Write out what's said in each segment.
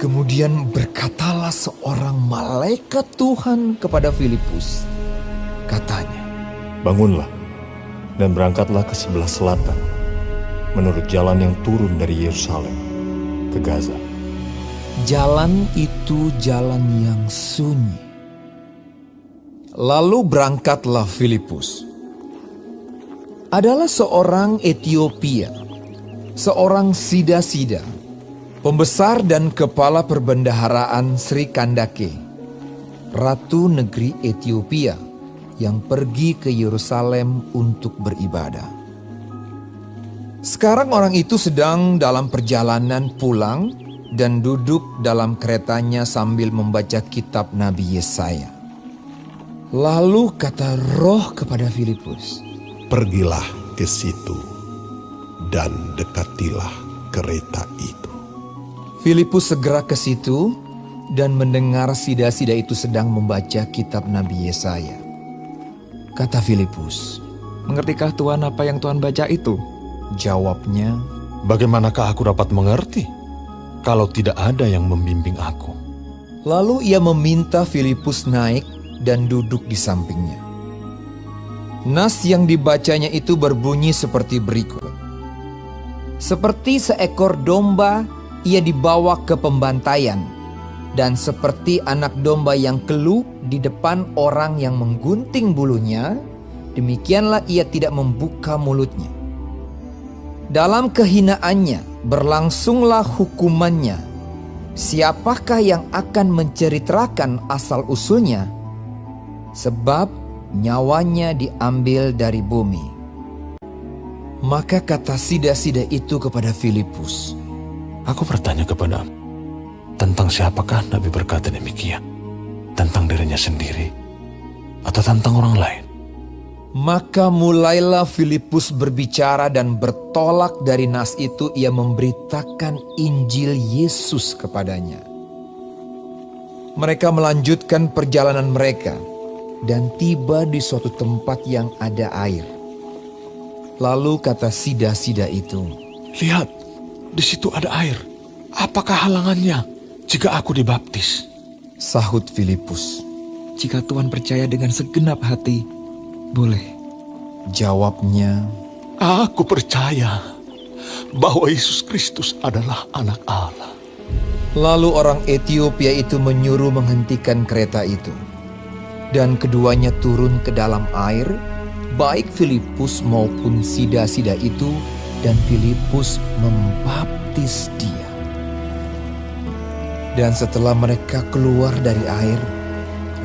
Kemudian berkatalah seorang malaikat Tuhan kepada Filipus. Katanya, "Bangunlah dan berangkatlah ke sebelah selatan, menurut jalan yang turun dari Yerusalem ke Gaza." Jalan itu jalan yang sunyi. Lalu berangkatlah Filipus. Adalah seorang Etiopia, seorang Sida-Sida, pembesar dan kepala perbendaharaan Sri Kandake, ratu negeri Etiopia yang pergi ke Yerusalem untuk beribadah. Sekarang orang itu sedang dalam perjalanan pulang dan duduk dalam keretanya sambil membaca kitab Nabi Yesaya. Lalu kata Roh kepada Filipus, "Pergilah ke situ dan dekatilah kereta itu." Filipus segera ke situ dan mendengar Sida-Sida itu sedang membaca kitab Nabi Yesaya. Kata Filipus, "Mengertikah Tuhan apa yang Tuhan baca itu?" Jawabnya, "Bagaimanakah aku dapat mengerti kalau tidak ada yang membimbing aku?" lalu ia meminta Filipus naik dan duduk di sampingnya. Nas yang dibacanya itu berbunyi seperti berikut. Seperti seekor domba ia dibawa ke pembantaian, dan seperti anak domba yang keluh di depan orang yang menggunting bulunya, demikianlah ia tidak membuka mulutnya. Dalam kehinaannya berlangsunglah hukumannya. Siapakah yang akan menceritakan asal-usulnya? Sebab nyawanya diambil dari bumi. Maka kata Sida-Sida itu kepada Filipus, "Aku bertanya kepadamu, tentang siapakah Nabi berkata demikian? Tentang dirinya sendiri atau tentang orang lain?" Maka mulailah Filipus berbicara dan bertolak dari nas itu ia memberitakan Injil Yesus kepadanya. Mereka melanjutkan perjalanan mereka dan tiba di suatu tempat yang ada air. Lalu kata Sida-Sida itu, "Lihat, di situ ada air. Apakah halangannya jika aku dibaptis?" Sahut Filipus, "Jika Tuhan percaya dengan segenap hati, boleh." Jawabnya, "Aku percaya bahwa Yesus Kristus adalah anak Allah." Lalu orang Etiopia itu menyuruh menghentikan kereta itu. Dan keduanya turun ke dalam air, baik Filipus maupun Sida-Sida itu, dan Filipus membaptis dia. Dan setelah mereka keluar dari air,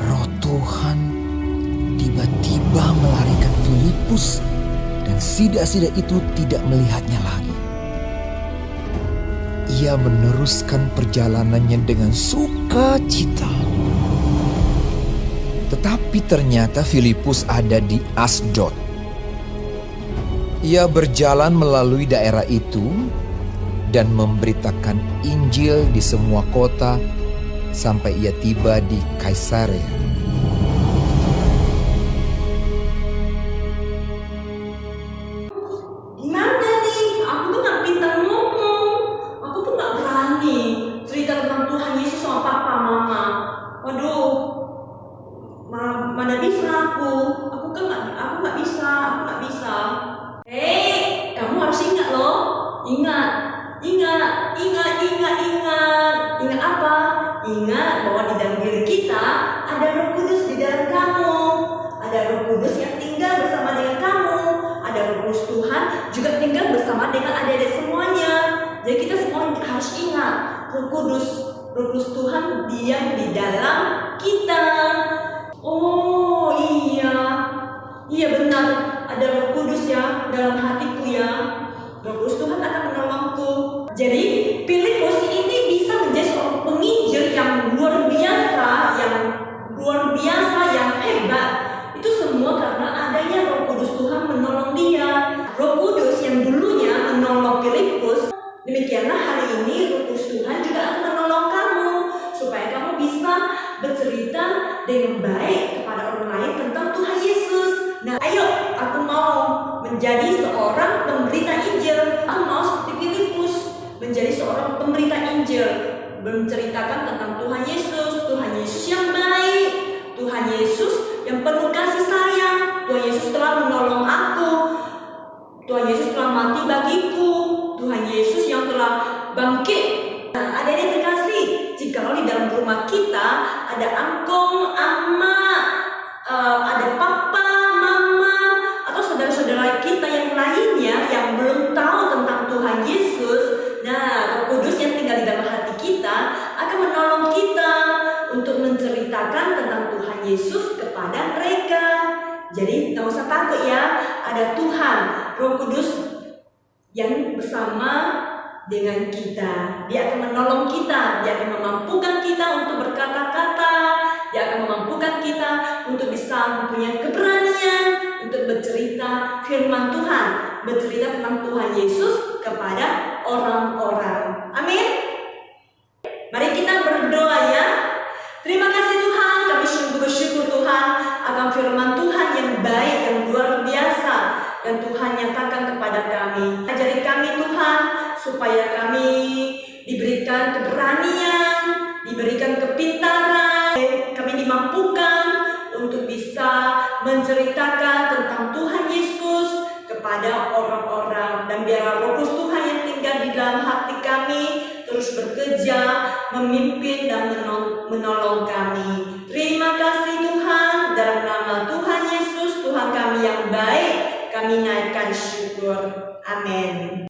Roh Tuhan tiba-tiba melarikan Filipus, dan Sida-Sida itu tidak melihatnya lagi. Ia meneruskan perjalanannya dengan sukacita. Tetapi ternyata Filipus ada di Asdod. Ia berjalan melalui daerah itu dan memberitakan Injil di semua kota sampai ia tiba di Kaisarea. Gimana nih? Aku tuh gak pintar ngomong. Aku tuh gak berani cerita tentang Tuhan Yesus sama papa mama. Waduh, mana bisa aku? Aku gak bisa. Kamu harus ingat loh. Ingat apa? Ingat bahwa di dalam diri kita ada Roh Kudus di dalam kamu. Ada Roh Kudus yang tinggal bersama dengan kamu. Ada Roh Kudus Tuhan juga tinggal bersama dengan adik-adik semuanya. Jadi kita semua harus ingat Roh Kudus Tuhan diam di dalam kita. Oh iya benar, ada Roh Kudus ya dalam hatiku ya. Roh Kudus Tuhan akan menolongku. Jadi Filipus ini bisa menjadi seorang penginjil yang luar biasa, yang hebat. Itu semua karena adanya Roh Kudus Tuhan menolong dia. Roh Kudus yang dulunya menolong Filipus, demikianlah hari ini Roh Kudus Tuhan juga akan menolong kamu supaya kamu bisa bercerita dengan baik kepada orang lain tentang Tuhan Yesus. Nah, ayo, aku mau menjadi seorang pemberita Injil. Aku mau seperti Filipus menjadi seorang pemberita Injil. menceritakan tentang Tuhan Yesus yang baik, Tuhan Yesus yang penuh kasih sayang, Tuhan Yesus telah menolong aku, Tuhan Yesus telah mati bagiku, Tuhan Yesus yang telah bangkit. Nah, adik-adik terkasih, jikalau di dalam rumah kita ada angkong, ama, ada papa, mama, atau saudara-saudara kita yang lainnya yang belum tahu tentang Tuhan Yesus, nah Roh Kudus yang tinggal di dalam hati kita akan menolong kita untuk menceritakan tentang Tuhan Yesus kepada mereka. Jadi tidak usah takut ya, ada Tuhan, Roh Kudus yang bersama dengan kita. Dia akan menolong kita, dia akan memampukan kita untuk berkata-kata, dia akan memampukan kita untuk bisa mempunyai keberanian untuk bercerita firman Tuhan, bercerita tentang Tuhan Yesus kepada orang-orang. Amin. Mari kita berdoa ya. Terima kasih Tuhan, kami sungguh bersyukur Tuhan akan firman Tuhan yang baik, yang luar biasa yang Tuhan nyatakan kepada kami. Ajari kami Tuhan supaya kami diberikan keberanian, diberikan kepintaran, kami dimampukan untuk bisa menceritakan tentang Tuhan Yesus kepada orang-orang, dan biarlah Roh Kudus Tuhan yang tinggal di dalam hati kami terus bekerja, memimpin dan menolong kami. Terima kasih Tuhan, dalam nama Tuhan Yesus, Tuhan kami yang baik, kami naikkan syukur. Amin.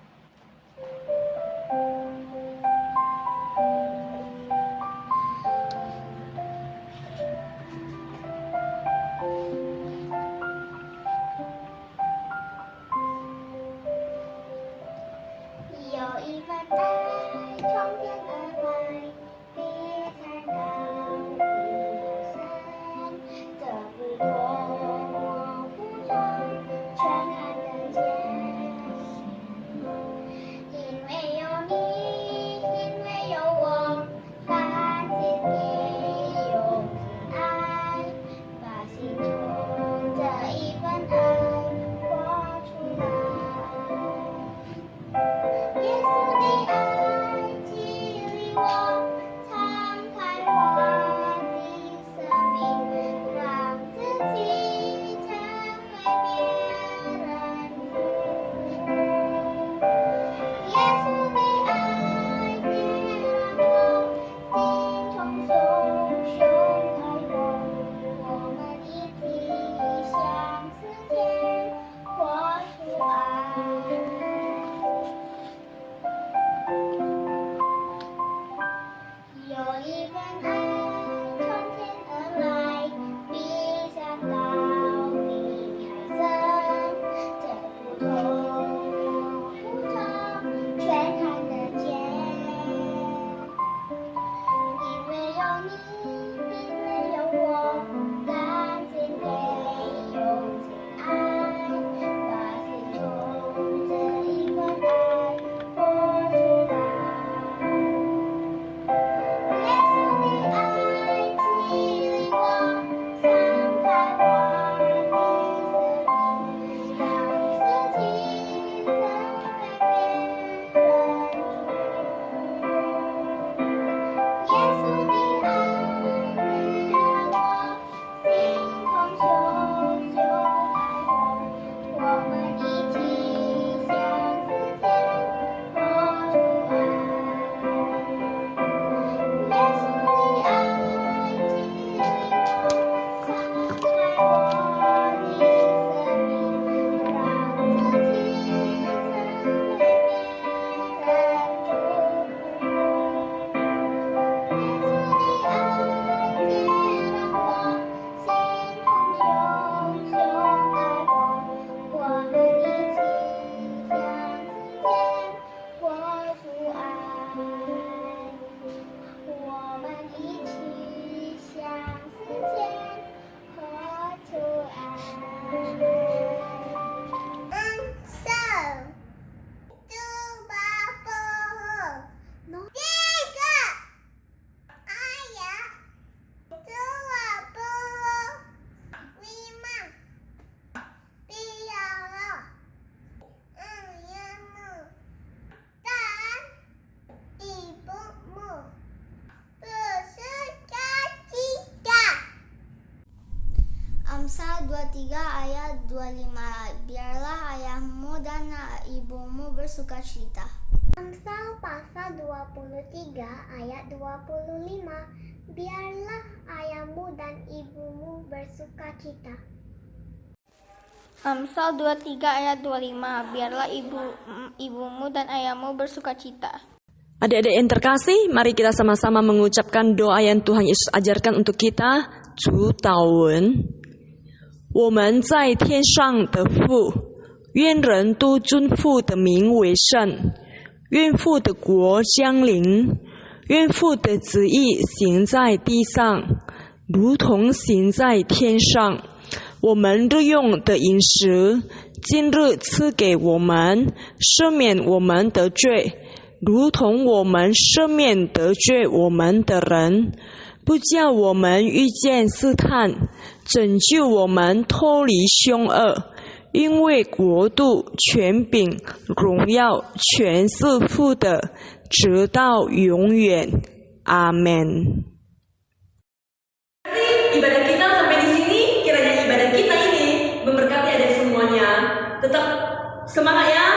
Amsal 23 ayat 25. Biarlah ayahmu dan ibumu bersukacita. Amsal pasal 23 ayat 25. Biarlah ayahmu dan ibumu bersukacita. Amsal 23 ayat 25. Biarlah ibumu dan ayahmu bersukacita. Adik-adik yang terkasih, mari kita sama-sama mengucapkan doa yang Tuhan Yesus ajarkan untuk kita. 主祷文，我们在天上的父，愿人都尊父的名为圣，愿父的国降临，愿父的旨意行在地上，如同行在天上。我们日用的饮食，今日赐给我们，赦免我们的罪，如同我们赦免得罪我们的人，不叫我们遇见试探，拯救我们脱离凶恶。因为国度、权柄、荣耀，全是父的，直到永远。阿门。Ibadah kita sampai di sini, kiranya ibadah kita ini memberkati adik semuanya. Tetap semangat ya.